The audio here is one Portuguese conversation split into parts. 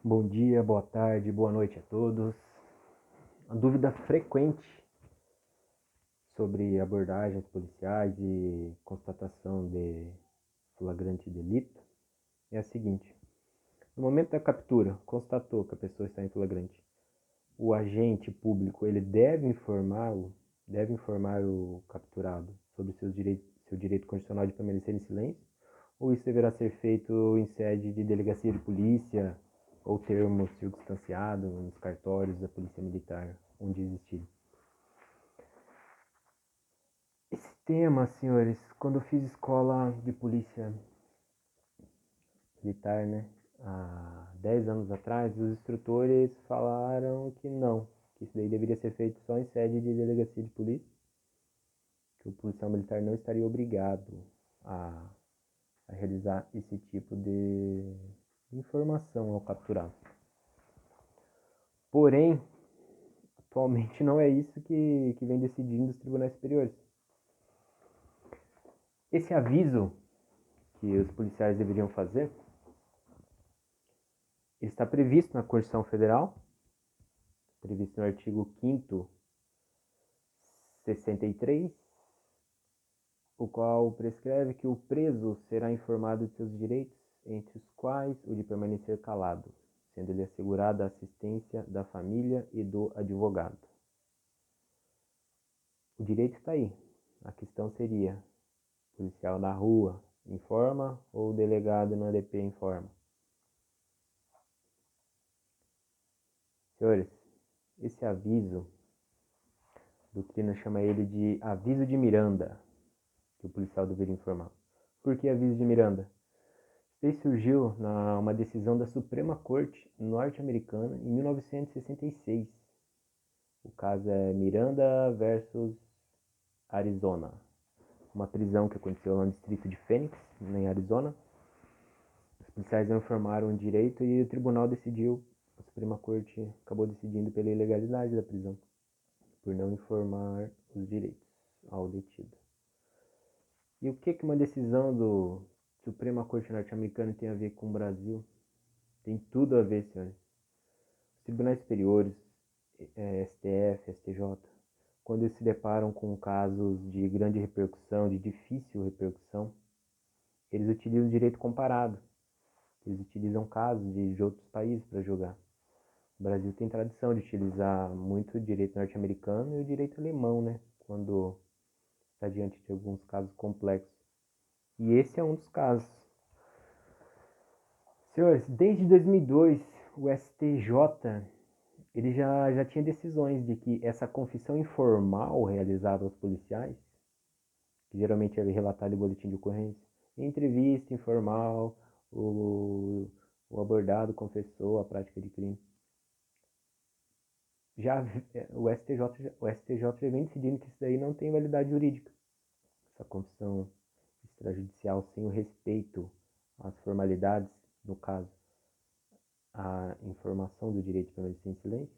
Bom dia, boa tarde, boa noite a todos. A dúvida frequente sobre abordagens policiais e constatação de flagrante delito é a seguinte: no momento da captura, constatou que a pessoa está em flagrante. O agente público ele deve informar o capturado sobre seu direito constitucional de permanecer em silêncio, ou isso deverá ser feito em sede de delegacia de polícia ou termo circunstanciado nos cartórios da polícia militar, onde existir. Esse tema, senhores, quando eu fiz escola de polícia militar, né, há 10 anos atrás, os instrutores falaram que não, que isso daí deveria ser feito só em sede de delegacia de polícia, que o policial militar não estaria obrigado a, a realizar esse tipo de informação ao capturado. Porém, atualmente não é isso que vem decidindo os tribunais superiores. Esse aviso que os policiais deveriam fazer está previsto na Constituição Federal, previsto no artigo 5º, 63, o qual prescreve que o preso será informado de seus direitos, entre os quais o de permanecer calado, sendo-lhe assegurada a assistência da família e do advogado. O direito está aí. A questão seria: policial na rua informa ou o delegado no ADP informa? Senhores, esse aviso, a doutrina chama ele de aviso de Miranda, que o policial deveria informar. Por que aviso de Miranda? Isso surgiu numa decisão da Suprema Corte norte-americana em 1966. O caso é Miranda versus Arizona. Uma prisão que aconteceu lá no distrito de Phoenix, em Arizona. Os policiais não informaram o direito e o tribunal decidiu, a Suprema Corte acabou decidindo pela ilegalidade da prisão, por não informar os direitos ao detido. E o que uma decisão do Suprema Corte norte-americana tem a ver com o Brasil? Tem tudo a ver, senhores. Os tribunais superiores, STF, STJ, quando eles se deparam com casos de grande repercussão, de difícil repercussão, eles utilizam o direito comparado. Eles utilizam casos de outros países para julgar. O Brasil tem tradição de utilizar muito o direito norte-americano e o direito alemão, né? Quando está diante de alguns casos complexos. E esse é um dos casos. Senhores, desde 2002, o STJ ele já tinha decisões de que essa confissão informal realizada aos policiais, que geralmente é relatada em boletim de ocorrência, em entrevista informal, o abordado confessou a prática de crime. Já o STJ já vem decidindo que isso daí não tem validade jurídica. Essa confissão extrajudicial sem o respeito às formalidades, no caso, a informação do direito de permanecer em silêncio,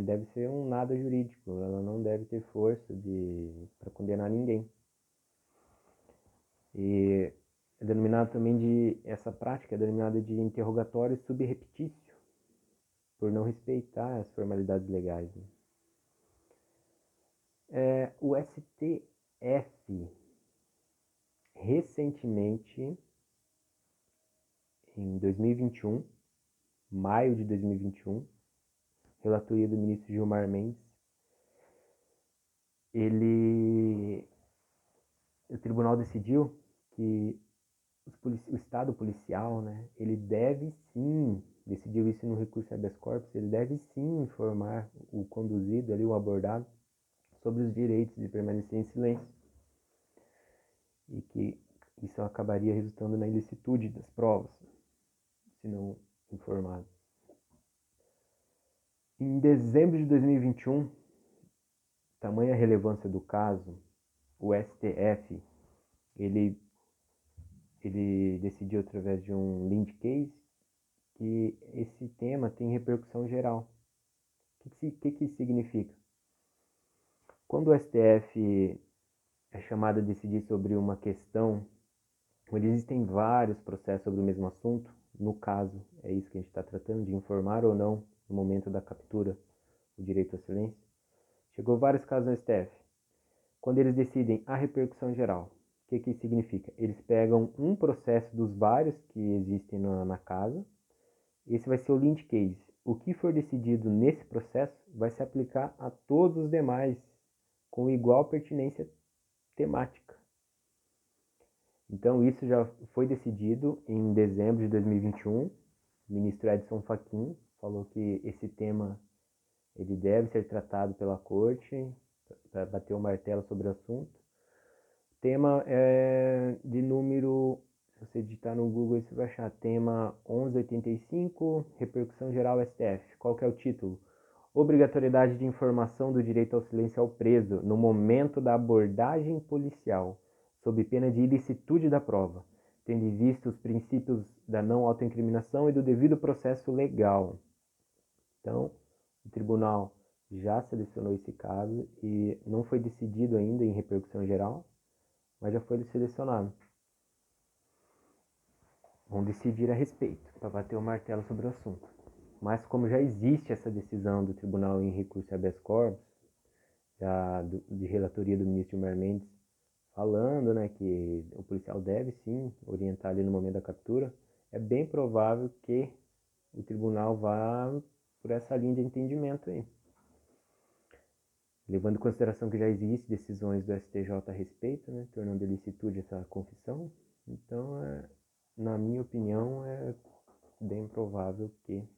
deve ser um nada jurídico. Ela não deve ter força para condenar ninguém. E é denominado também essa prática é denominada de interrogatório subreptício, por não respeitar as formalidades legais. Né? O STF, recentemente, em 2021, maio de 2021, relatoria do ministro Gilmar Mendes, o tribunal decidiu que o Estado policial, né, ele deve sim, decidiu isso no recurso habeas corpus, ele deve sim informar o conduzido ali, o abordado, sobre os direitos de permanecer em silêncio. E que isso acabaria resultando na ilicitude das provas, se não informado. Em dezembro de 2021, tamanha relevância do caso, o STF ele decidiu através de um Lind Case que esse tema tem repercussão geral. O que isso significa? Quando o STF é chamado a decidir sobre uma questão onde existem vários processos sobre o mesmo assunto, no caso, é isso que a gente está tratando, de informar ou não, no momento da captura, o direito ao silêncio. Chegou vários casos no STF. Quando eles decidem a repercussão geral, o que isso significa? Eles pegam um processo dos vários que existem na casa, esse vai ser o lynch case. O que for decidido nesse processo vai se aplicar a todos os demais com igual pertinência temática. Então, isso já foi decidido em dezembro de 2021. O ministro Edson Fachin falou que esse tema ele deve ser tratado pela corte para bater o martelo sobre o assunto. O tema é de número, se você digitar no Google, você vai achar tema 1185, repercussão geral STF. Qual que é o título? Obrigatoriedade de informação do direito ao silêncio ao preso no momento da abordagem policial, sob pena de ilicitude da prova, tendo em vista os princípios da não autoincriminação e do devido processo legal. Então, o tribunal já selecionou esse caso e não foi decidido ainda em repercussão geral, mas já foi selecionado. Vão decidir a respeito, para bater o martelo sobre o assunto. Mas como já existe essa decisão do tribunal em recurso habeas corpus, de relatoria do ministro Gilmar Mendes, falando, né, que o policial deve sim orientar ali no momento da captura, é bem provável que o tribunal vá por essa linha de entendimento aí. Levando em consideração que já existem decisões do STJ a respeito, né, tornando ilicitude essa confissão, então, na minha opinião, é bem provável que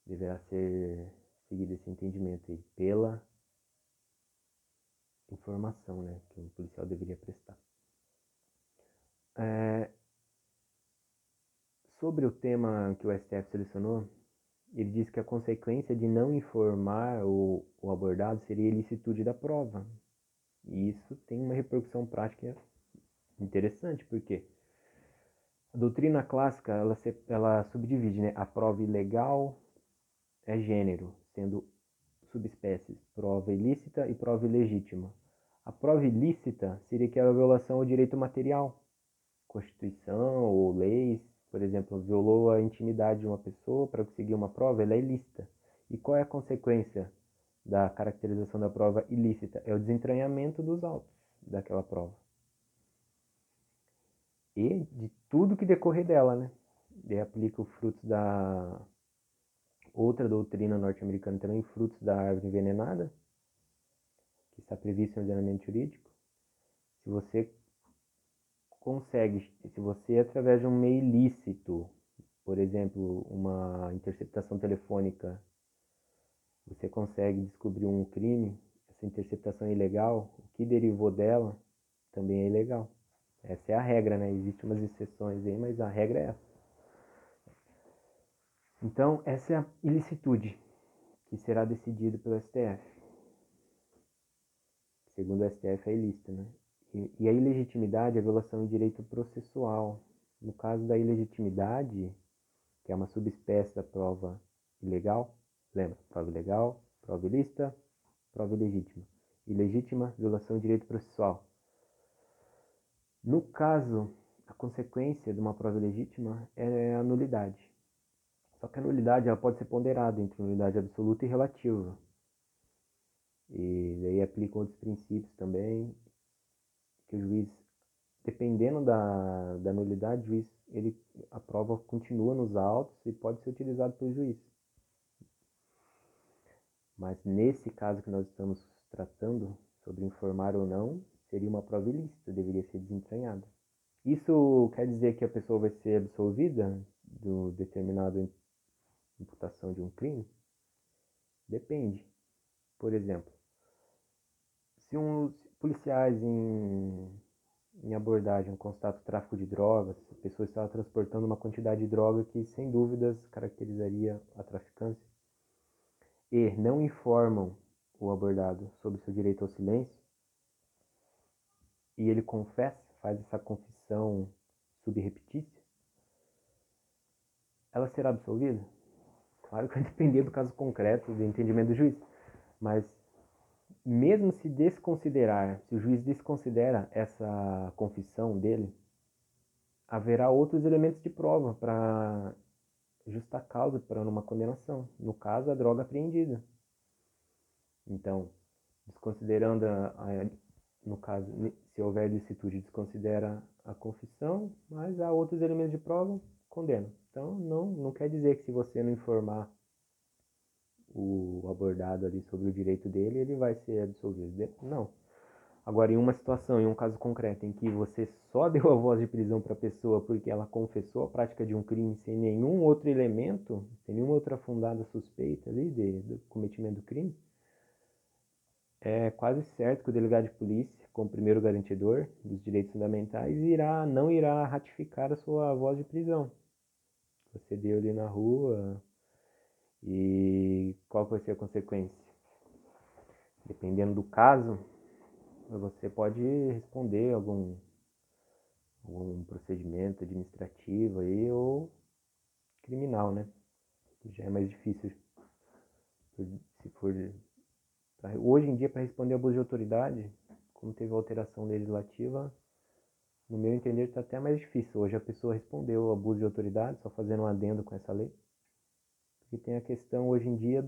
deverá ser seguido esse entendimento aí, pela informação, né, que o policial deveria prestar. Sobre o tema que o STF selecionou, ele diz que a consequência de não informar o abordado seria a ilicitude da prova. E isso tem uma repercussão prática interessante, porque a doutrina clássica ela subdivide, né? A prova ilegal é gênero, sendo subespécies, prova ilícita e prova ilegítima. A prova ilícita seria que era a violação ao direito material, Constituição ou leis, por exemplo, violou a intimidade de uma pessoa para conseguir uma prova, ela é ilícita. E qual é a consequência da caracterização da prova ilícita? É o desentranhamento dos autos daquela prova. E de tudo que decorrer dela, né? E aplica o frutos da outra doutrina norte-americana também, frutos da árvore envenenada, que está previsto no ordenamento jurídico. Se você consegue, se você através de um meio ilícito, por exemplo, uma interceptação telefônica, você consegue descobrir um crime, essa interceptação é ilegal, o que derivou dela também é ilegal. Essa é a regra, né? Existem umas exceções aí, mas a regra é essa. Então, essa é a ilicitude que será decidido pelo STF. Segundo o STF, é ilícita, né? E a ilegitimidade é a violação de direito processual. No caso da ilegitimidade, que é uma subespécie da prova ilegal, lembra? Prova ilegal, prova ilícita, prova ilegítima. Ilegítima, violação de direito processual. No caso, a consequência de uma prova ilegítima é a nulidade. Só que a nulidade ela pode ser ponderada entre nulidade absoluta e relativa. E daí aplicam outros princípios também, que o juiz, dependendo da nulidade, o juiz, a prova continua nos autos e pode ser utilizado pelo juiz. Mas nesse caso que nós estamos tratando, sobre informar ou não, seria uma prova ilícita, deveria ser desentranhada. Isso quer dizer que a pessoa vai ser absolvida do determinado imputação de um crime? Depende. Por exemplo, se policiais em abordagem constatam tráfico de drogas, a pessoa estava transportando uma quantidade de droga que sem dúvidas caracterizaria a traficância, e não informam o abordado sobre seu direito ao silêncio, e ele confessa, faz essa confissão subreptícia, ela será absolvida? Claro que vai depender do caso concreto, do entendimento do juiz, mas mesmo se desconsiderar, se o juiz desconsidera essa confissão dele, haverá outros elementos de prova para justa causa para uma condenação. No caso, a droga apreendida. Então, desconsiderando no caso, se houver licitude, desconsidera a confissão, mas há outros elementos de prova, condena. Então, não quer dizer que se você não informar o abordado ali sobre o direito dele, ele vai ser absolvido. Não. Agora, em uma situação, em um caso concreto, em que você só deu a voz de prisão para a pessoa porque ela confessou a prática de um crime sem nenhum outro elemento, sem nenhuma outra fundada suspeita ali do cometimento do crime, é quase certo que o delegado de polícia, como primeiro garantidor dos direitos fundamentais, não irá ratificar a sua voz de prisão. Você deu ali na rua e qual vai ser a consequência? Dependendo do caso, você pode responder algum procedimento administrativo aí ou criminal, né? Que já é mais difícil. Se for hoje em dia, para responder abuso de autoridade, como teve alteração legislativa, no meu entender está até mais difícil. Hoje a pessoa respondeu abuso de autoridade, só fazendo um adendo com essa lei. Porque tem a questão hoje em dia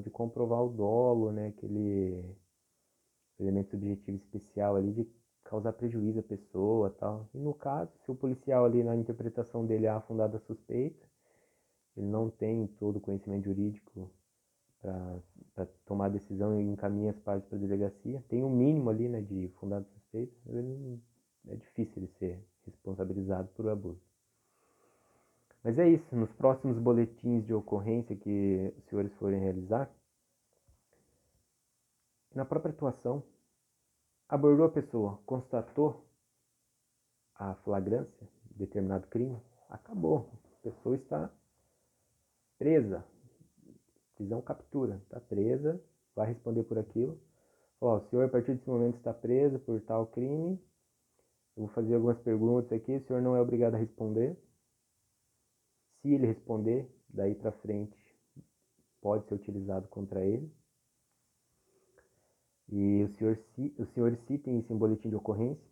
de comprovar o dolo, né? Aquele elemento subjetivo especial ali de causar prejuízo à pessoa e tal. E no caso, se o policial ali na interpretação dele há fundada suspeita, ele não tem todo o conhecimento jurídico para tomar a decisão e encaminha as partes para a delegacia, tem um mínimo ali, né, de fundada suspeita, é difícil ele ser responsabilizado por abuso. Mas é isso, nos próximos boletins de ocorrência que os senhores forem realizar, na própria atuação, abordou a pessoa, constatou a flagrância de determinado crime, acabou. A pessoa está presa, prisão captura, está presa, vai responder por aquilo. Ó, o senhor a partir desse momento está preso por tal crime, eu vou fazer algumas perguntas aqui, o senhor não é obrigado a responder. Se ele responder, daí para frente pode ser utilizado contra ele. E os senhores citem isso em boletim de ocorrência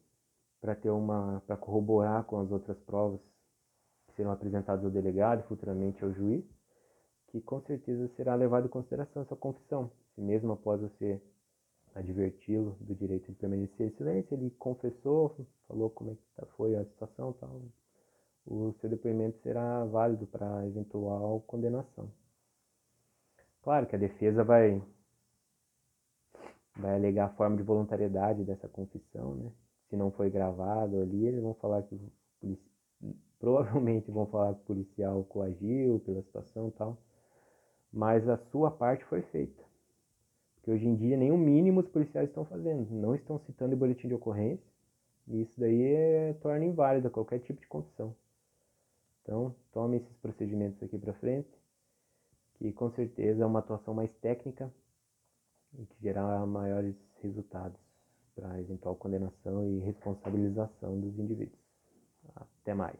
para corroborar com as outras provas que serão apresentadas ao delegado e futuramente ao juiz, que com certeza será levado em consideração essa confissão. Se mesmo após você adverti-lo do direito de permanecer em silêncio, ele confessou, falou como é que foi a situação, tal, o seu depoimento será válido para eventual condenação. Claro que a defesa vai alegar a forma de voluntariedade dessa confissão, né? Se não foi gravado ali, eles vão falar que provavelmente vão falar que o policial coagiu pela situação e tal, mas a sua parte foi feita. Porque hoje em dia nem o mínimo os policiais estão fazendo, não estão citando em boletim de ocorrência, e isso daí torna inválida qualquer tipo de confissão. Então, tome esses procedimentos aqui para frente, que com certeza é uma atuação mais técnica e que gerará maiores resultados para eventual condenação e responsabilização dos indivíduos. Até mais.